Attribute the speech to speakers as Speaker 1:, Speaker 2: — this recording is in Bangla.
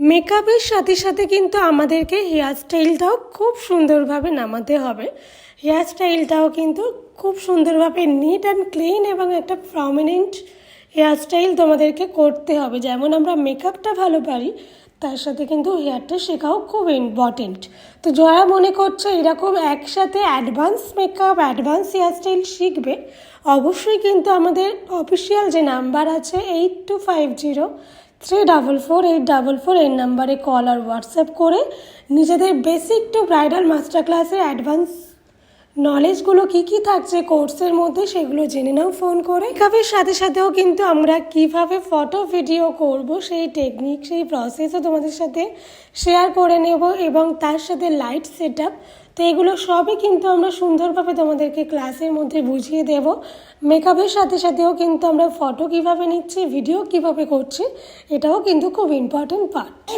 Speaker 1: মেকআপের সাথে সাথে কিন্তু আমাদেরকে হেয়ার স্টাইলটাও খুব সুন্দরভাবে নামাতে হবে। হেয়ার স্টাইলটাও কিন্তু খুব সুন্দরভাবে নিট অ্যান্ড ক্লিন এবং একটা প্রমিনেন্ট হেয়ার স্টাইল তোমাদেরকে করতে হবে। যেমন আমরা মেকআপটা ভালো পারি, তার সাথে কিন্তু হেয়ারটা শেখাও খুব ইম্পর্টেন্ট। তো যারা মনে করছে এরকম একসাথে advance makeup, advance hair style শিখবে, অবশ্যই কিন্তু আমাদের অফিসিয়াল যে নাম্বার আছে 8250 344 844 এই নাম্বারে কল আর হোয়াটসঅ্যাপ করে নিজেদের বেসিক টু ব্রাইডাল মাস্টার ক্লাসের অ্যাডভান্স নলেজগুলো কী থাকছে কোর্সের মধ্যে সেগুলো জেনে নাও ফোন করে। মেকআপের সাথে সাথেও কিন্তু আমরা কিভাবে ফটো ভিডিও করব সেই টেকনিক, সেই প্রসেসও তোমাদের সাথে শেয়ার করে নেব এবং তার সাথে লাইট সেট আপ। তো এগুলো সবই কিন্তু আমরা সুন্দরভাবে তোমাদেরকে ক্লাসের মধ্যে বুঝিয়ে দেব। মেকআপের সাথে সাথেও কিন্তু আমরা ফটো কিভাবে নিচ্ছি, ভিডিও কিভাবে করছি, এটাও কিন্তু খুব ইম্পর্টেন্ট পার্ট।